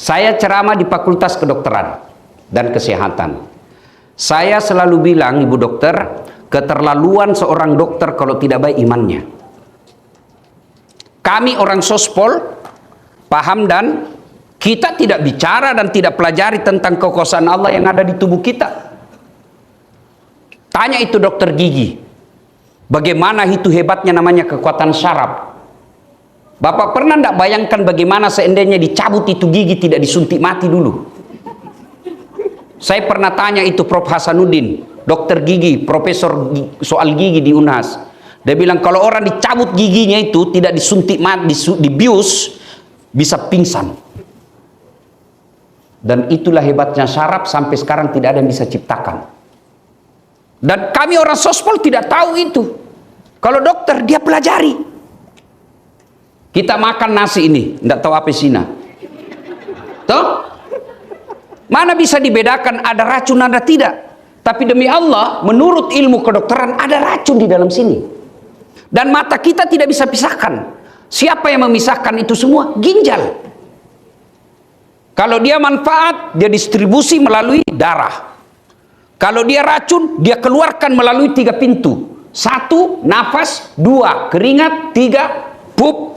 Saya ceramah di Fakultas Kedokteran dan Kesehatan. Saya selalu bilang, Ibu Dokter, keterlaluan seorang dokter kalau tidak baik imannya. Kami orang sospol paham, dan kita tidak bicara dan tidak pelajari tentang kekuasaan Allah yang ada di tubuh kita. Tanya itu dokter gigi, bagaimana itu hebatnya namanya kekuatan syaraf. Bapak pernah tidak bayangkan bagaimana seandainya dicabut itu gigi tidak disuntik mati dulu? Saya pernah tanya itu Prof. Hasanuddin, dokter gigi, profesor soal gigi di Unhas. Dia bilang kalau orang dicabut giginya itu tidak disuntik mati, dibius, bisa pingsan. Dan itulah hebatnya syaraf, sampai sekarang tidak ada yang bisa ciptakan. Dan kami orang sospol tidak tahu itu. Kalau dokter dia pelajari. Kita makan nasi ini, tidak tahu apa isinya. Toh? Mana bisa dibedakan ada racun ada tidak? Tapi demi Allah, menurut ilmu kedokteran ada racun di dalam sini. Dan mata kita tidak bisa pisahkan. Siapa yang memisahkan itu semua? Ginjal. Kalau dia manfaat, dia distribusi melalui darah. Kalau dia racun, dia keluarkan melalui 3 pintu. 1, nafas. 2, keringat. 3, pup.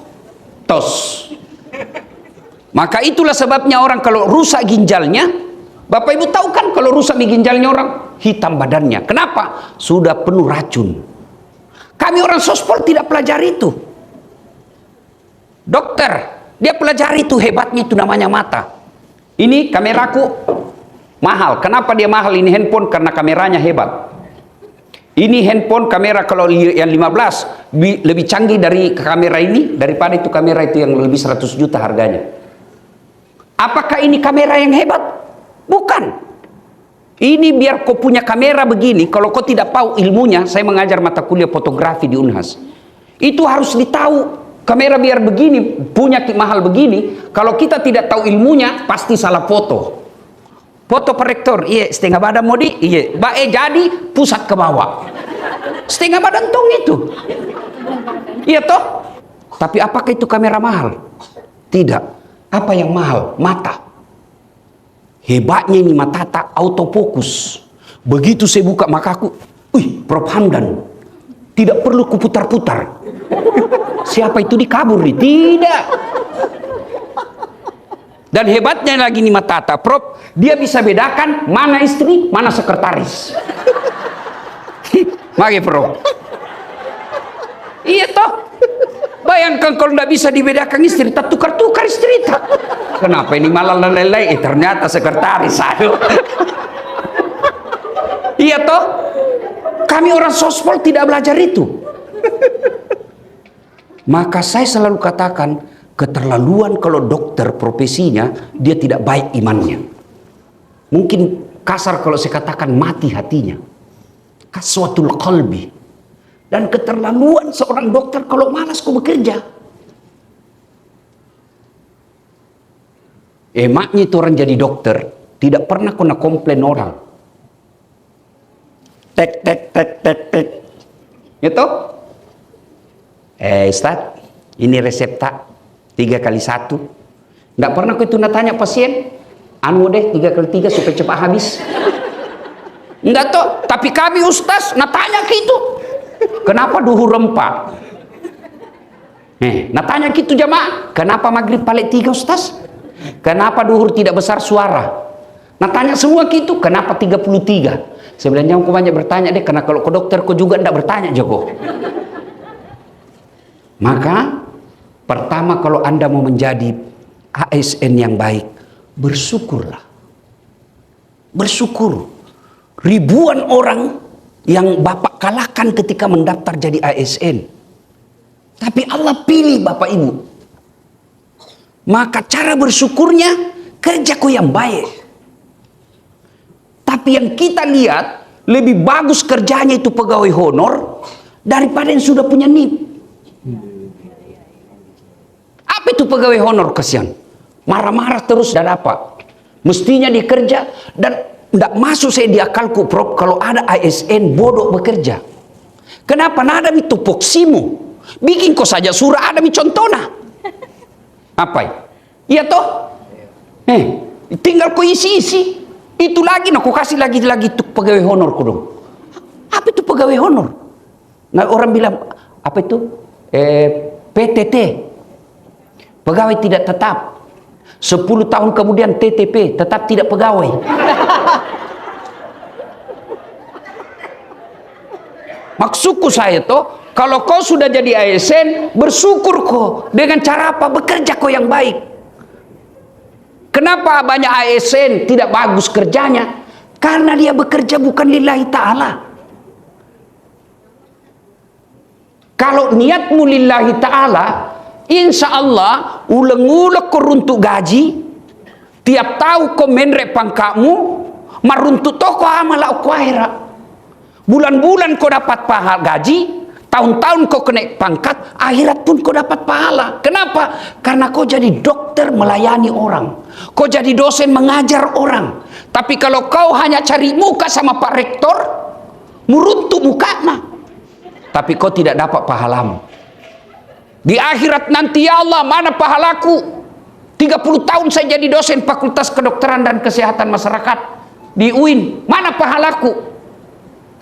Tos. Maka itulah sebabnya orang kalau rusak ginjalnya, Bapak Ibu tahu kan kalau rusak ginjalnya orang, hitam badannya. Kenapa? Sudah penuh racun. Kami orang sospol tidak pelajari itu. Dokter, dia pelajari itu, hebatnya itu namanya mata. Ini kameraku mahal. Kenapa dia mahal ini handphone? Karena kameranya hebat. Ini handphone kamera kalau yang 15 lebih canggih dari kamera ini daripada itu kamera itu yang lebih 100 juta harganya. Apakah ini kamera yang hebat? Bukan. Ini biar kau punya kamera begini, kalau kau tidak tahu ilmunya, saya mengajar mata kuliah fotografi di Unhas. Itu harus ditahu. Kamera biar begini, punya mahal begini, kalau kita tidak tahu ilmunya, pasti salah foto. Foto proyektor, iya setengah badan modi, iya, jadi pusat ke bawah. Setengah badan tong itu. Iya toh? Tapi apakah itu kamera mahal? Tidak. Apa yang mahal? Mata. Hebatnya ini mata tak autofokus. Begitu saya buka makaku, wih, Prof. Hamdan. Tidak perlu kuputar-putar. Siapa itu dikabur nih? Tidak. Dan hebatnya lagi nih mata Prof, dia bisa bedakan mana istri, mana sekretaris. Mari Prof. Iya toh? Bayangkan kalau tidak bisa dibedakan istri, tak tukar-tukar istri tak. Kenapa ini malah lelai? Ternyata sekretaris. Aduh. Iya toh? Kami orang sospol tidak belajar itu. Maka saya selalu katakan, keterlaluan kalau dokter profesinya dia tidak baik imannya. Mungkin kasar kalau saya katakan mati hatinya. Kaswatul qalbi. Dan keterlaluan seorang dokter kalau malas kok bekerja. Emaknya itu orang jadi dokter tidak pernah kena komplain orang. Tek tek tek tek tek. Gitu? Ustaz, ini resep tak? 3x1. Nggak pernah aku itu tanya pasien, anu deh 3x3 supaya cepat habis. Enggak toh, tapi kami ustaz natanya gitu. Kenapa duhur rempah? Natanya gitu jamaah. Kenapa maghrib balik 3 ustaz? Kenapa duhur tidak besar suara? Natanya semua gitu. Kenapa 33? Sebenarnya aku banyak bertanya deh, karena kalau ke dokter kau juga enggak bertanya Joko. Maka pertama, kalau Anda mau menjadi ASN yang baik, bersyukurlah. Bersyukur. Ribuan orang yang Bapak kalahkan ketika mendaftar jadi ASN. Tapi Allah pilih Bapak Ibu. Maka cara bersyukurnya, kerjaku yang baik. Tapi yang kita lihat, lebih bagus kerjanya itu pegawai honor daripada yang sudah punya NIP. Apa itu pegawai honor kasihan? Marah-marah terus dan apa? Mestinya dikerja dan tidak masuk saya di akalku Prof kalau ada ASN bodoh bekerja. Kenapa? Nah ada itu poksimu. Bikin kau saja surah ada contohnya. Apa? Iya toh? Tinggal kau isi-isi. Itu lagi, nah kau kasih lagi itu pegawai honor kau dong. Apa itu pegawai honor? Nah orang bilang, apa itu? PTT. Pegawai tidak tetap. 10 tahun kemudian TTP, tetap tidak pegawai. Maksudku saya toh, kalau kau sudah jadi ASN, bersyukur kau. Dengan cara apa? Bekerja kau yang baik. Kenapa banyak ASN tidak bagus kerjanya? Karena dia bekerja bukan lillahi ta'ala. Kalau niatmu lillahi ta'ala, insya Allah ulang-ulang kau runtuk gaji, tiap tahu kau menrek pangkatmu, maruntuk toko amal aku akhirat. Bulan-bulan kau dapat pahala gaji, tahun-tahun kau kena pangkat, akhirat pun kau dapat pahala. Kenapa? Karena kau jadi dokter melayani orang, kau jadi dosen mengajar orang. Tapi kalau kau hanya cari muka sama Pak Rektor, muruntuk mukanya, tapi kau tidak dapat pahalamu. Di akhirat nanti, ya Allah, mana pahalaku? 30 tahun saya jadi dosen Fakultas Kedokteran dan Kesehatan Masyarakat di UIN, mana pahalaku?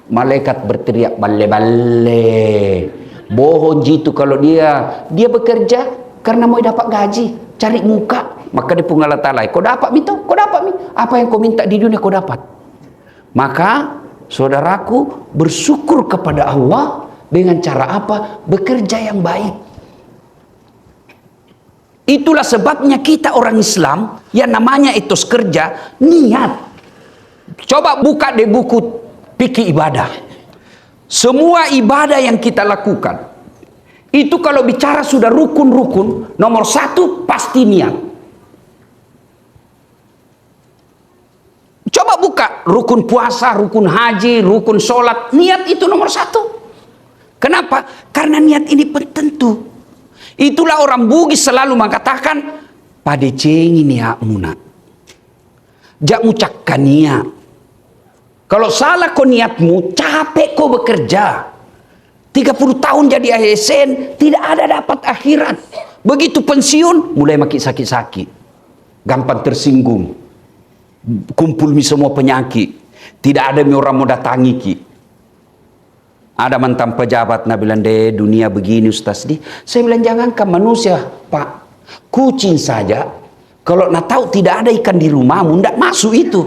Malaikat berteriak, balle-balle. Bohong jitu kalau dia bekerja karena mau dapat gaji, cari muka. Maka dia pun Allah Ta'ala, kau dapat mito, kau dapat mi. Apa yang kau minta di dunia kau dapat. Maka saudaraku, bersyukur kepada Allah dengan cara apa? Bekerja yang baik. Itulah sebabnya kita orang Islam yang namanya etos kerja, niat. Coba buka deh buku fikih ibadah. Semua ibadah yang kita lakukan itu kalau bicara sudah rukun-rukun, nomor 1 pasti niat. Coba buka rukun puasa, rukun haji, rukun sholat, niat itu nomor 1. Kenapa? Karena niat ini penentu. Itulah orang Bugis selalu mengatakan, pada cengi niatmu nak, jak mucakkan niat. Kalau salah kau niatmu, capek kau bekerja. 30 tahun jadi ASN, tidak ada dapat akhirat. Begitu pensiun, mulai makin sakit-sakit. Gampang tersinggung. Kumpul mi semua penyakit. Tidak ada mi orang mau datangi ki. Ada mantan pejabat, nah bilang, deh dunia begini Ustaz. Saya bilang, jangankan manusia, Pak. Kucing saja, kalau nak tahu tidak ada ikan di rumahmu, tidak masuk itu.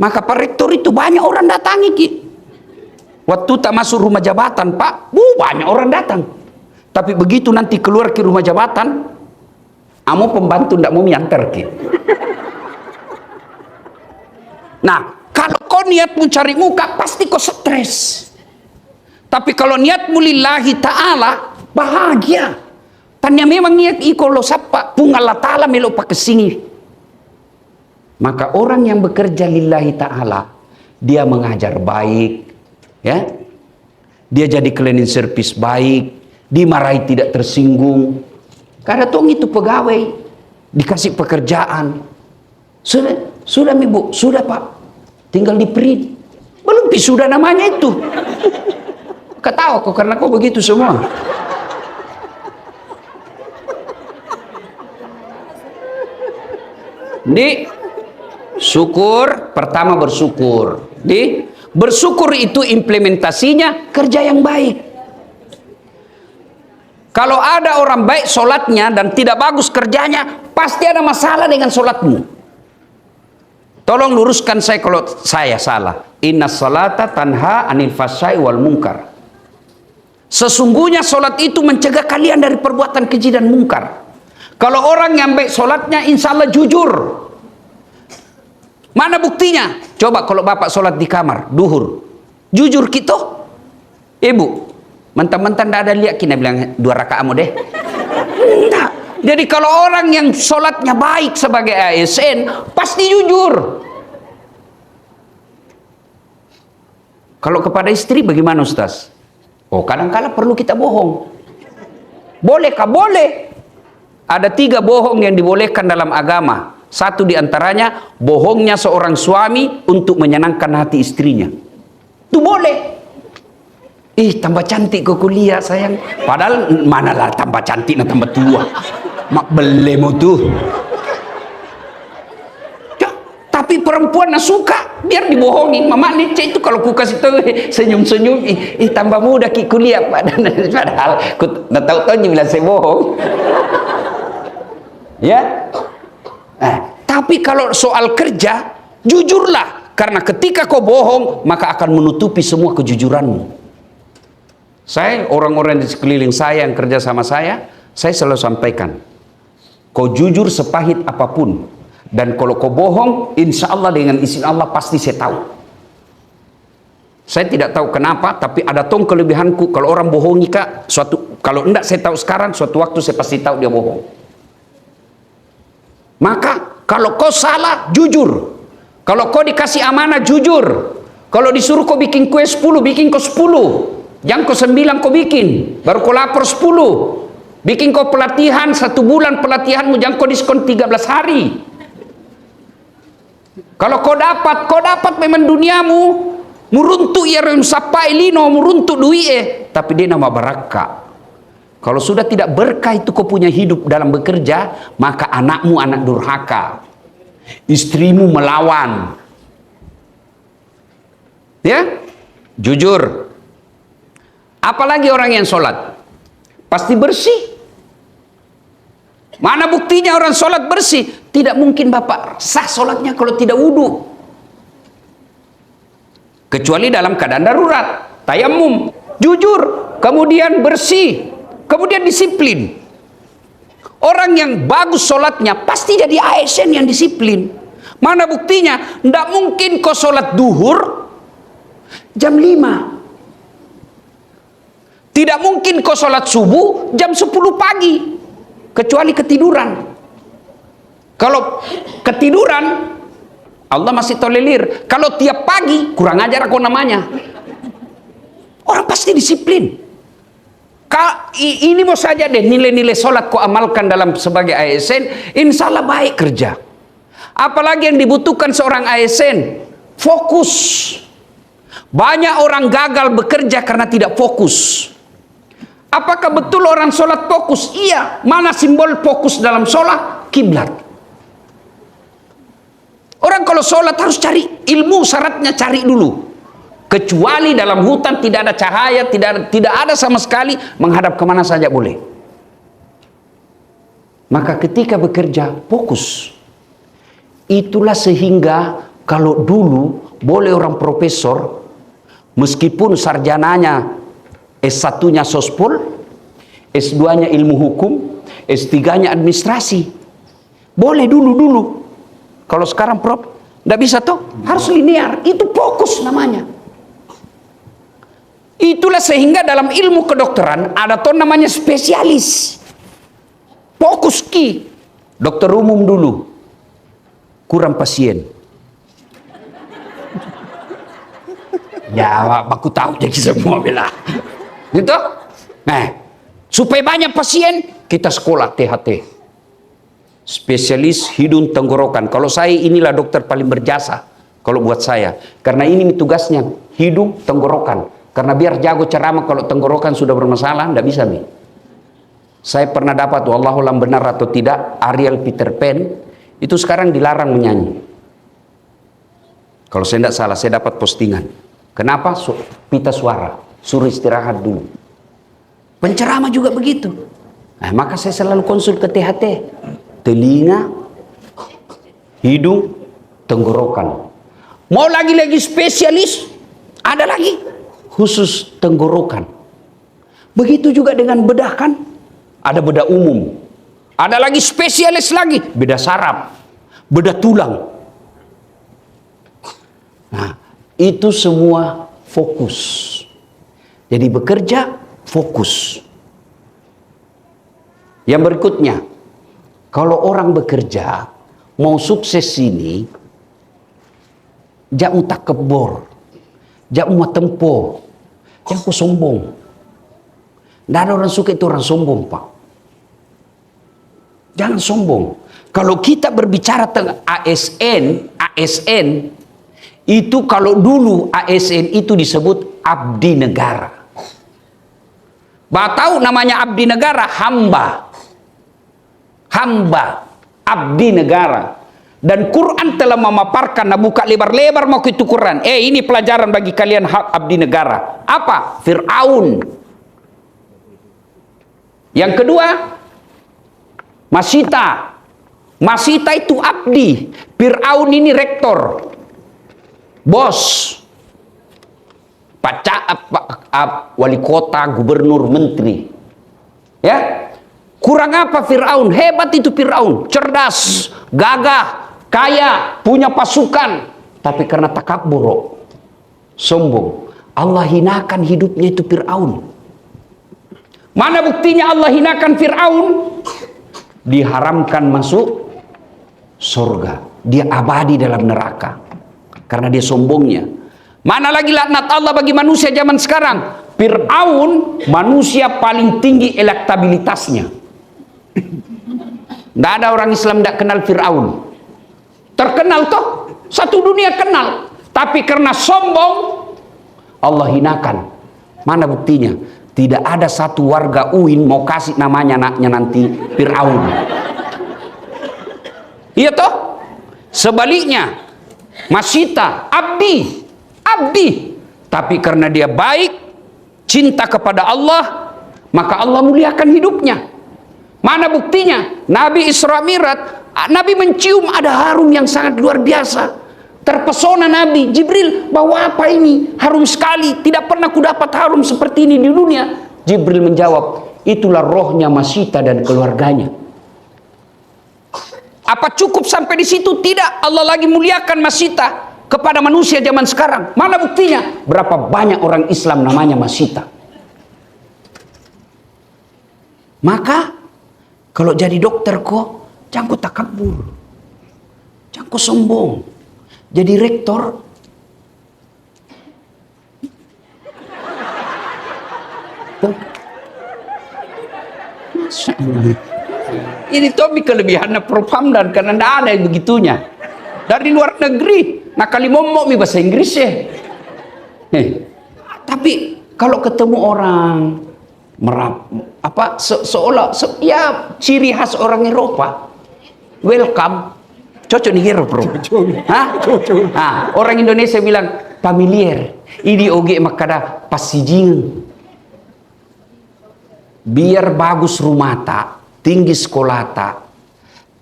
Maka Pak Rektor itu banyak orang datangi ki. Waktu tak masuk rumah jabatan Pak, banyak orang datang. Tapi begitu nanti keluar ke rumah jabatan, kamu pembantu tidak mau miantar ki. Nah, kalau kau niatmu cari muka, pasti kau stres. Tapi kalau niatmu lillahi ta'ala, bahagia. Tanya memang niat iko lo sapa, pun Allah ta'ala melo pakai sini. Maka orang yang bekerja lillahi ta'ala, dia mengajar baik, ya, dia jadi cleaning service baik, dimarahi tidak tersinggung. Karena tong itu pegawai, dikasih pekerjaan. Sudah ibu, sudah Pak, tinggal di print. Belum sudah namanya itu. Ketawa kok karena kok begitu semua. Syukur, pertama bersyukur. Bersyukur itu implementasinya kerja yang baik. Kalau ada orang baik sholatnya dan tidak bagus kerjanya, pasti ada masalah dengan sholatmu. Tolong luruskan saya kalau saya salah. Inna salata tanha anil fahsya'i wal munkar. Sesungguhnya sholat itu mencegah kalian dari perbuatan keji dan mungkar. Kalau orang yang baik sholatnya, insya Allah jujur. Mana buktinya? Coba kalau bapak sholat di kamar, duhur, jujur gitu, ibu, mentang-mentang tidak ada lihat, kina bilang 2 rakaatmu deh. Enggak. Jadi kalau orang yang sholatnya baik sebagai ASN, pasti jujur. Kalau kepada istri bagaimana Ustaz? Oh, kadang-kadang perlu kita bohong. Bolehkah? Boleh. Ada 3 bohong yang dibolehkan dalam agama. Satu diantaranya, bohongnya seorang suami untuk menyenangkan hati istrinya. Itu boleh. Tambah cantik ke kuliah sayang. Padahal manalah tambah cantik, nah tambah tua. Mak belemu tuh. Tapi perempuan nak suka, biar dibohongi. Mama Nece itu kalau ku kasih tahu senyum-senyum, tambah muda ki kuliah padahal ku tahu-tahu bilang saya bohong. Ya. Tapi kalau soal kerja, jujurlah, karena ketika kau bohong, maka akan menutupi semua kejujuranmu. Saya, orang-orang di sekeliling saya yang kerja sama saya selalu sampaikan, kau jujur sepahit apapun, dan kalau kau bohong, insya Allah dengan izin Allah pasti saya tahu. Saya tidak tahu kenapa, tapi ada tong kelebihanku. Kalau orang bohongi kak, kalau enggak saya tahu sekarang, suatu waktu saya pasti tahu dia bohong. Maka kalau kau salah, jujur. Kalau kau dikasih amanah, jujur. Kalau disuruh kau bikin kue 10, bikin kau 10. Jangan kau 9 kau bikin, baru kau lapor 10. Bikin kau pelatihan 1 bulan pelatihanmu, jangan kau diskon 13 hari. Kalau kau dapat memang duniamu. Muruntuk ya rem sapai lino, muruntuk duit tapi dia nama barakah. Kalau sudah tidak berkah itu kau punya hidup dalam bekerja, maka anakmu anak durhaka, istrimu melawan. Ya, jujur. Apalagi orang yang sholat, pasti bersih. Mana buktinya orang sholat bersih? Tidak mungkin Bapak sah sholatnya kalau tidak wudhu. Kecuali dalam keadaan darurat, tayamum, jujur, kemudian bersih. Kemudian disiplin. Orang yang bagus sholatnya pasti jadi ASN yang disiplin. Mana buktinya? Tidak mungkin kau sholat duhur jam 5. Tidak mungkin kau sholat subuh jam 10 pagi. Kecuali ketiduran. Kalau ketiduran, Allah masih tolerir. Kalau tiap pagi, kurang ajar kau namanya. Orang pasti disiplin. Ini mau saja deh nilai-nilai sholat kau amalkan dalam sebagai ASN, insya Allah baik kerja. Apalagi yang dibutuhkan seorang ASN, fokus. Banyak orang gagal bekerja karena tidak fokus. Apakah betul orang sholat fokus? Iya. Mana simbol fokus dalam sholat? Kiblat. Orang kalau sholat harus cari ilmu, syaratnya cari dulu. Kecuali dalam hutan tidak ada cahaya, tidak ada sama sekali, menghadap kemana saja boleh. Maka ketika bekerja, fokus. Itulah sehingga kalau dulu boleh orang profesor, meskipun sarjananya S1-nya sospol, S2-nya ilmu hukum, S3-nya administrasi. Boleh dulu. Kalau sekarang Prof, tidak bisa toh, harus linear. Itu fokus namanya. Itulah sehingga dalam ilmu kedokteran ada toh namanya spesialis. Fokus ki. Dokter umum dulu. Kurang pasien. Ya, aku tahu jadi semua bela. Gitu? Nah, supaya banyak pasien, kita sekolah THT. Spesialis hidung tenggorokan. Kalau saya inilah dokter paling berjasa kalau buat saya, karena ini tugasnya hidung tenggorokan. Karena biar jago ceramah kalau tenggorokan sudah bermasalah, tidak bisa nih. Saya pernah dapat, wallahualam benar atau tidak, Ariel Peter Pan itu sekarang dilarang menyanyi. Kalau saya tidak salah, saya dapat postingan. Kenapa? Pita suara, suruh istirahat dulu. Penceramah juga begitu. Nah, maka saya selalu konsul ke THT. Telinga, hidung, tenggorokan. Mau lagi-lagi spesialis, ada lagi khusus tenggorokan. Begitu juga dengan bedah kan, ada bedah umum, ada lagi spesialis lagi, bedah saraf, bedah tulang. Nah, itu semua fokus. Jadi bekerja fokus. Yang berikutnya, kalau orang bekerja mau sukses ini, jangan takabur. Jangan mau tempo, jangan kau sombong. Tidak ada orang suka itu orang sombong, Pak. Jangan sombong. Kalau kita berbicara tentang ASN itu kalau dulu ASN itu disebut abdi negara. Tahu namanya abdi negara? Hamba, abdi negara. Dan Quran telah memaparkan, nah buka lebar-lebar mau itu Quran. Ini pelajaran bagi kalian hak abdi negara. Apa? Fir'aun. Yang kedua, Masita. Masita itu abdi. Fir'aun ini rektor. Bos. Wali kota, gubernur, menteri. Ya. Kurang apa Fir'aun? Hebat itu Fir'aun. Cerdas, gagah, kaya, punya pasukan, tapi karena takabur, sombong, Allah hinakan hidupnya itu Fir'aun. Mana buktinya Allah hinakan Fir'aun? Diharamkan masuk surga, dia abadi dalam neraka karena dia sombongnya. Mana lagi laknat Allah bagi manusia zaman sekarang? Fir'aun manusia paling tinggi elektabilitasnya. Tidak ada orang Islam tidak kenal Fir'aun. Terkenal toh, satu dunia kenal, tapi karena sombong Allah hinakan. Mana buktinya? Tidak ada satu warga UIN mau kasih namanya anaknya nanti Fir'aun. Iya toh? Sebaliknya Masita abdi, tapi karena dia baik, cinta kepada Allah, maka Allah muliakan hidupnya. Mana buktinya? Nabi Isra Mi'raj, Nabi mencium ada harum yang sangat luar biasa. Terpesona Nabi. Jibril, bawa apa ini? Harum sekali. Tidak pernah kudapat harum seperti ini di dunia. Jibril menjawab, itulah rohnya Masita dan keluarganya. Apa cukup sampai di situ? Tidak. Allah lagi muliakan Masita kepada manusia zaman sekarang. Mana buktinya? Berapa banyak orang Islam namanya Masita. Maka kalau jadi dokter kok, jangan takabur, jangan sombong. Jadi rektor, ini Tommy kelebihannya Prof Hamdan karena tidak ada yang begitunya. Dari luar negeri, nah kali momok mi bahasa Inggris ya. Tapi kalau ketemu orang ya ciri khas orang Eropa, welcome, cocok nih hero bro. Orang Indonesia bilang familiar, ini oge makada pasijing. Biar bagus rumah tak, tinggi sekolah tak,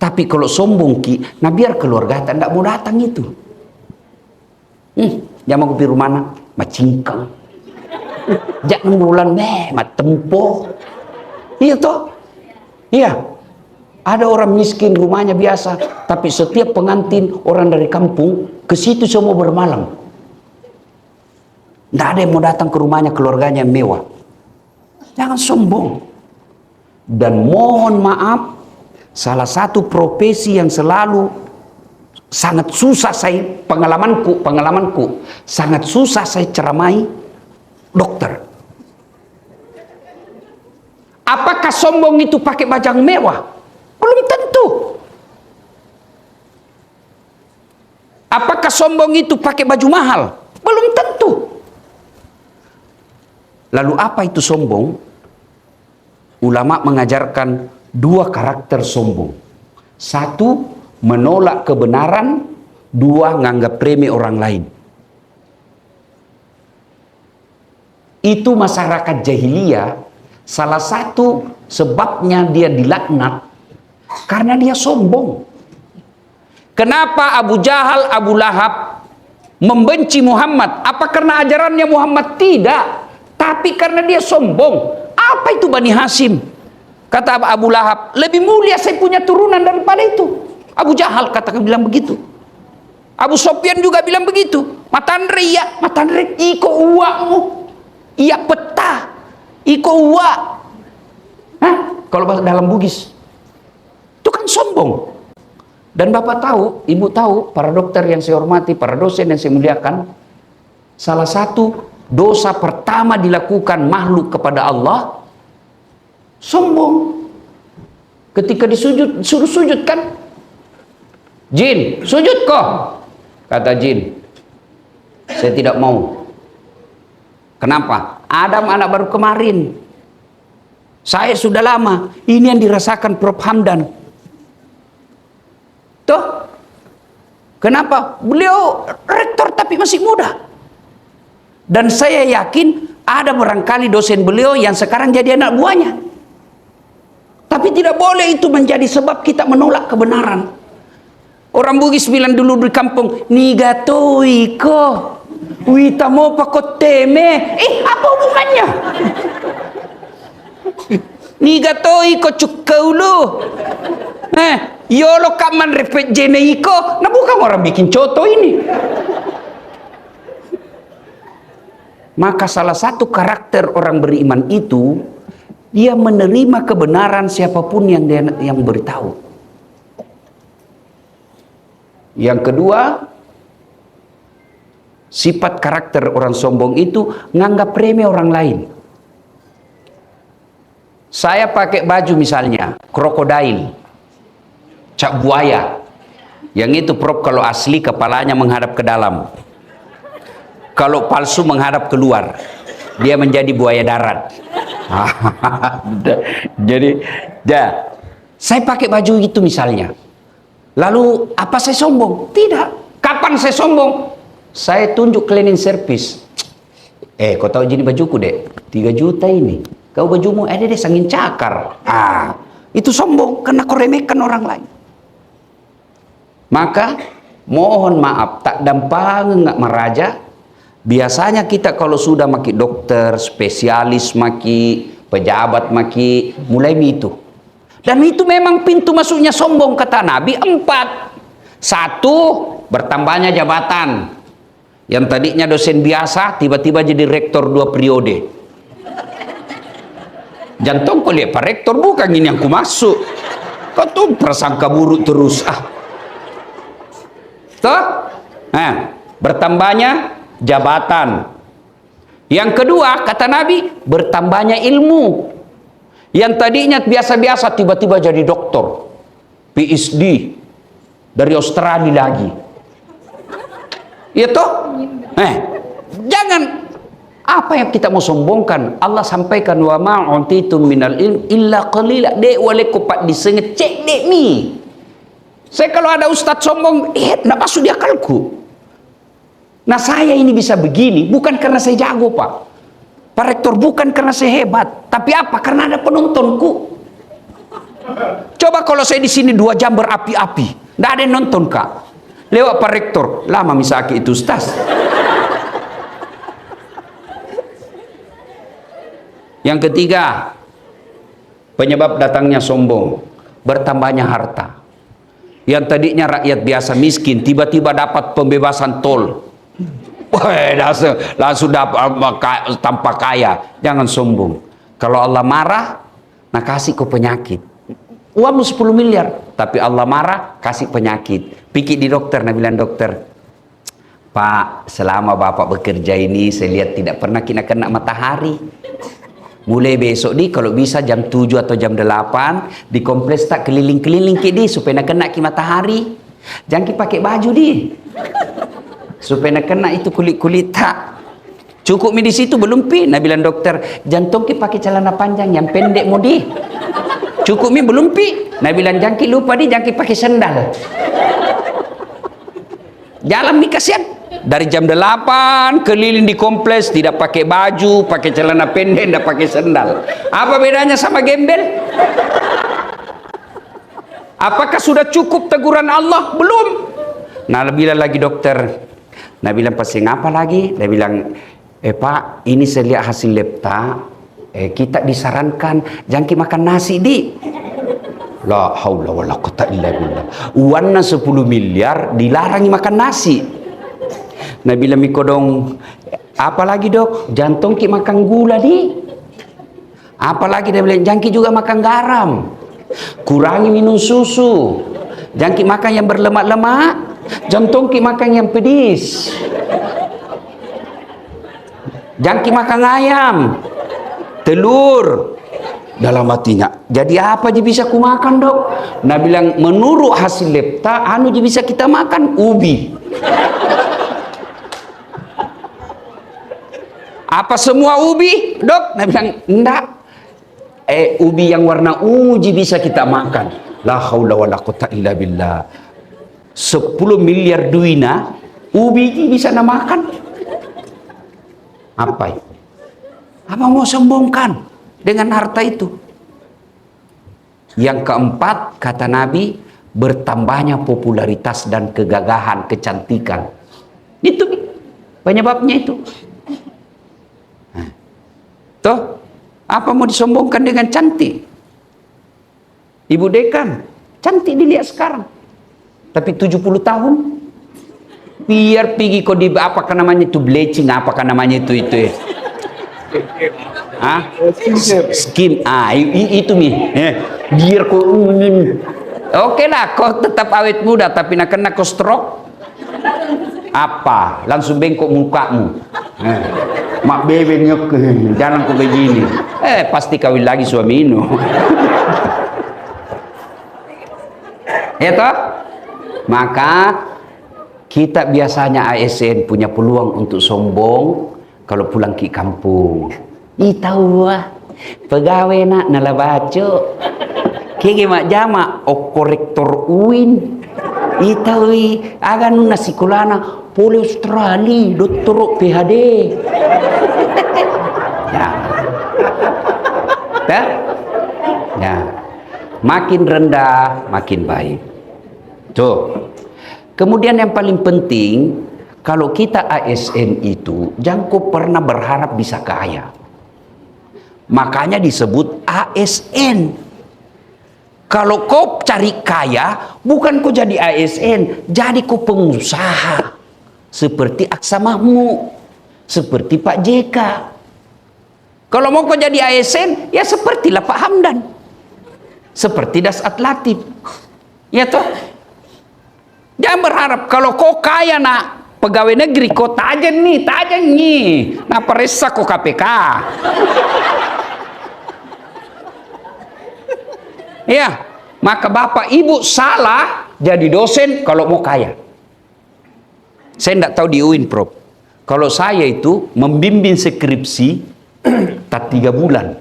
tapi kalau sombong ki, nah biar keluarga tak mau datang itu. Jangan mau pergi rumah macingkang. Jangan bulan tempo. Iya toh? Iya. Ada orang miskin rumahnya biasa, tapi setiap pengantin orang dari kampung ke situ semua bermalam. Tidak ada yang mau datang ke rumahnya keluarganya yang mewah. Jangan sombong. Dan mohon maaf, salah satu profesi yang selalu sangat susah saya pengalamanku sangat susah saya ceramai, dokter. Apakah sombong itu pakai bajang mewah? Belum tentu. Apakah sombong itu pakai baju mahal? Belum tentu. Lalu apa itu sombong? Ulama mengajarkan dua karakter sombong. Satu, menolak kebenaran. Dua, nganggap remeh orang lain. Itu masyarakat jahiliyah. Salah satu sebabnya dia dilaknat karena dia sombong. Kenapa Abu Jahal, Abu Lahab membenci Muhammad? Apa karena ajarannya Muhammad? Tidak. Tapi karena dia sombong. Apa itu Bani Hashim? Kata Abu Lahab, lebih mulia saya punya turunan daripada itu. Abu Jahal katakan bilang begitu. Abu Sofyan juga bilang begitu. Matandre iko uakmu. Iya peta. Iko uak. Kalau dalam Bugis. Itu kan sombong. Dan Bapak tahu, Ibu tahu, para dokter yang saya hormati, para dosen yang saya muliakan, salah satu dosa pertama dilakukan makhluk kepada Allah, sombong. Ketika suruh sujud kan, jin, sujud kok. Kata jin, saya tidak mau. Kenapa? Adam anak baru kemarin. Saya sudah lama. Ini yang dirasakan Prof Hamdan. Tuh, Kenapa? Beliau rektor tapi masih muda. Dan saya yakin ada barangkali dosen beliau yang sekarang jadi anak buahnya. Tapi tidak boleh itu menjadi sebab kita menolak kebenaran. Orang Bugis bilang dulu di kampung, nigatoi ko, wita mo pakoteme. Apa hubungannya? Nigatoi ko cukkaulu. Yolo kaman repet jeneiko. Nah bukan orang bikin coto ini. Maka salah satu karakter orang beriman itu, dia menerima kebenaran siapapun yang beritahu. Yang kedua, sifat karakter orang sombong itu nganggap remeh orang lain. Saya pakai baju misalnya krokodil, cap buaya. Yang itu Prof kalau asli kepalanya menghadap ke dalam. Kalau palsu menghadap keluar. Dia menjadi buaya darat. Jadi, saya pakai baju itu misalnya. Lalu apa saya sombong? Tidak. Kapan saya sombong? Saya tunjuk cleaning service. Kau tahu jadi bajuku dek? 3 juta ini. Kau bajumu ada deh sangin cakar. Itu sombong karena kau remehkan orang lain. Maka mohon maaf tak dampang nggak meraja. Biasanya kita kalau sudah maki dokter, spesialis maki, pejabat maki, mulai itu. Dan itu memang pintu masuknya sombong kata Nabi 4. 1, bertambahnya jabatan. Yang tadinya dosen biasa tiba-tiba jadi rektor 2 periode. Jantung kau lihat Pak Rektor bukan ini yang ku masuk. Kau tuh prasangka buruk terus. Toh? Bertambahnya jabatan. Yang kedua kata Nabi, bertambahnya ilmu. Yang tadinya biasa-biasa tiba-tiba jadi doktor, PhD dari Australia lagi. Ya toh? Jangan. Apa yang kita mau sombongkan? Allah sampaikan wa ma'utitum minal ilm illa qalila. Dek wale kopat disengit cek dek mi. Saya kalau ada ustadz sombong, nak masuk di akalku. Nah saya ini bisa begini bukan karena saya jago Pak. Pak Rektor bukan karena saya hebat, tapi apa? Karena ada penontonku. Coba kalau saya di sini 2 jam berapi-api, nggak ada yang nonton Kak. Lewat Pak Rektor, lama misaki itu ustaz. Yang ketiga, penyebab datangnya sombong, bertambahnya harta. Yang tadinya rakyat biasa miskin, tiba-tiba dapat pembebasan tol. Langsung dapat tanpa kaya. Jangan sombong. Kalau Allah marah, nah kasih ke penyakit. Uangmu 10 miliar, tapi Allah marah, kasih penyakit. Pikir di dokter, nah bilang dokter, Pak, selama Bapak bekerja ini, saya lihat tidak pernah kena matahari. Mulai besok di kalau bisa jam 7 atau jam 8 di kompleks tak keliling-keliling ke di supaya nak kena ki matahari. Jangan ki pakai baju di. Supaya nak kena itu kulit-kulit tak. Cukup mi di situ belum pi. Nah bilang dokter, jantung ki pakai celana panjang yang pendek mau di. Cukup mi belum pi. Nah bilang jangan ki lupa di, jangan ki pakai sandal. Jalan mi kasihan. Dari jam 8 keliling di kompleks tidak pakai baju, pakai celana pendek, tidak pakai sandal. Apa bedanya sama gembel? Apakah sudah cukup teguran Allah? Belum. Nah bilang lagi dokter, nah bilang pasien apa lagi? Dia bilang, Pak, ini saya lihat hasil lab kita disarankan jangan makan nasi di. La haula wala quwata illa billah. Uangnya 10 miliar dilarangi makan nasi. Nah bilang mikodong, apalagi dok, jantung ki makan gula di. Apalagi dia bilang, jangan juga makan garam. Kurangi minum susu. Jangan makan yang berlemak-lemak. Jantung ki makan yang pedis. Jangan makan ayam, telur. Dalam hatinya, jadi apa je bisa ku makan dok? Nah bilang, menurut hasil lepta, anu je bisa kita makan ubi. Apa semua ubi, dok? Nah bilang, enggak. Ubi yang warna uji bisa kita makan. La haula wala quwata illa billah. 10 miliar duina, ubi bisa namakan. Apa itu? Apa mau sombongkan dengan harta itu? Yang keempat, kata Nabi, bertambahnya popularitas dan kegagahan, kecantikan. Itu penyebabnya itu. Toh, apa mau disombongkan dengan cantik? Ibu Dekan, cantik dilihat sekarang. Tapi 70 tahun, biar pergi kau di apakah namanya itu bleaching, apakah namanya itu ya. Skin, itu nih. Biar kau oke lah, kau tetap awet muda, tapi nak kena kau stroke, apa? Langsung bengkok mukamu. Mak bebe nyok, jangan kau begini. Pasti kawin lagi suami ini. Ya toh? Maka kita biasanya ASN punya peluang untuk sombong kalau pulang ke kampung. Tahu pegawai nak nala baca. Kege mak jama korektor UIN. Tahu agan nasi kulana poli Australia doktor PhD. Ya. Ya. Makin rendah makin baik. Tuh. Kemudian yang paling penting, kalau kita ASN itu jangan kau pernah berharap bisa kaya. Makanya disebut ASN. Kalau kau cari kaya, bukan kau jadi ASN, jadi kau pengusaha. Seperti Aksa Mahmud, seperti Pak JK. Kalau mau kau jadi ASN, ya sepertilah Pak Hamdan. Seperti Dasat Latif. Ya toh? Jangan berharap kalau kau kaya nak pegawai negeri, kau tajan nih. Nah peresa kau KPK. Ya, maka bapak ibu salah jadi dosen kalau mau kaya. Saya tidak tahu di UIN, Prof. Kalau saya itu membimbing skripsi tak 3 bulan.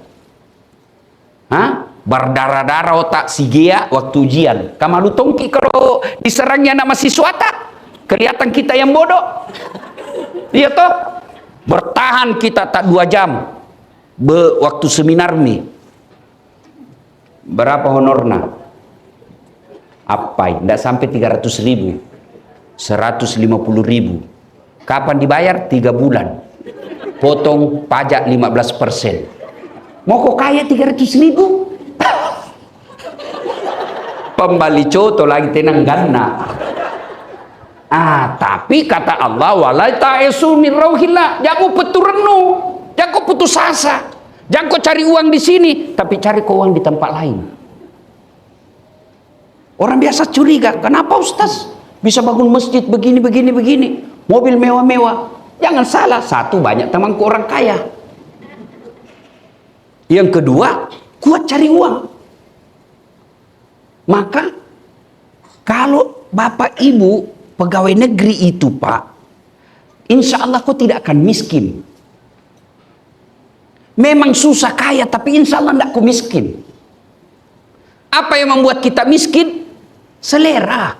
Berdarah-darah otak si Gea waktu ujian. Kamalu tongki kalau diserangnya nama siswa tak kelihatan kita yang bodoh. Iya toh? Bertahan kita tak 2 jam. Waktu seminar nih. Berapa honornya? Apa? Tidak sampai 300.000. 150.000. Kapan dibayar? 3 bulan. Potong pajak 15%. Mau kok kaya 300.000? Pembali coto lagi tenang gana. Tapi kata Allah, wala ta'esu min rauhillah. Jangan peturenu, jangan putus asa. Jangan kau cari uang di sini, tapi cari kau uang di tempat lain. Orang biasa curiga, kenapa Ustaz bisa bangun masjid begini, mobil mewah-mewah? Jangan salah, satu, banyak temanku orang kaya. Yang kedua, kuat cari uang. Maka kalau bapak ibu pegawai negeri itu Pak, insya Allah kau tidak akan miskin. Memang susah kaya, tapi insya Allah tidak kau miskin. Apa yang membuat kita miskin? Selera.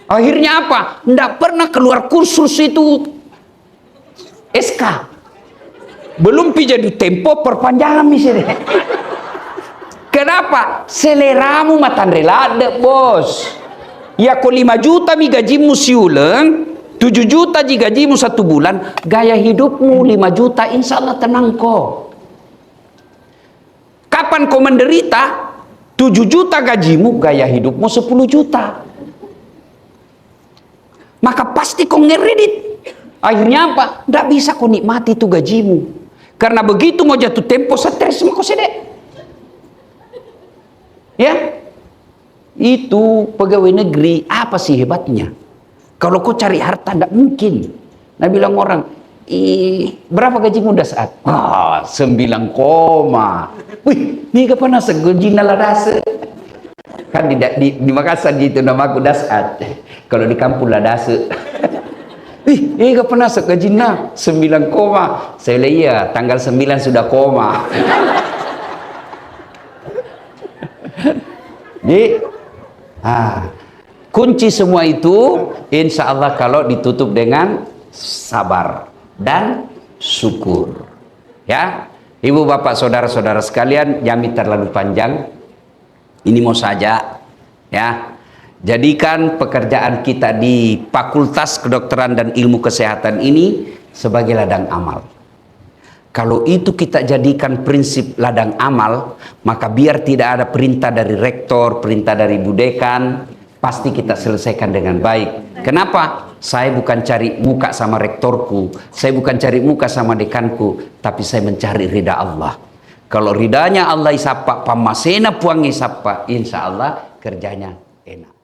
Akhirnya apa? Tidak pernah keluar kursus itu SK. Belum jadi tempo perpanjangan misalnya. Kenapa? Seleramu matan relade bos. Ya kau 5 juta mi gajimu siuleng, 7 juta ji gajimu 1 bulan, gaya hidupmu 5 juta, insya Allah tenang kau. Kapan kau menderita? 7 juta gajimu, gaya hidupmu 10 juta. Maka pasti kau ngeredit. Akhirnya apa? Tidak bisa kau nikmati itu gajimu. Karena begitu mau jatuh tempo, stres semua kau sedek. Ya, itu pegawai negeri apa sih hebatnya? Kalau kau cari harta tidak mungkin. Nah bilang orang, berapa gajimu dah saat? 9 koma. Wih, ini kapan nasa gaji naladase? Kan di Makassar gitu nama aku dasat. Kalau di kampung ladase. Wih, ini kapan nasa gaji na 9 koma? Saya bilang iya, tanggal 9 sudah koma. Jadi, Kunci semua itu insya Allah kalau ditutup dengan sabar dan syukur. Ya, ibu bapak saudara-saudara sekalian, jami terlalu panjang. Ini mau saja, ya. Jadikan pekerjaan kita di Fakultas Kedokteran dan Ilmu Kesehatan ini sebagai ladang amal. Kalau itu kita jadikan prinsip ladang amal, maka biar tidak ada perintah dari rektor, perintah dari bu dekan, pasti kita selesaikan dengan baik. Kenapa? Saya bukan cari muka sama rektorku, saya bukan cari muka sama dekanku, tapi saya mencari ridha Allah. Kalau ridhanya Allah isapa, pamasena puang isapa, insya Allah kerjanya enak.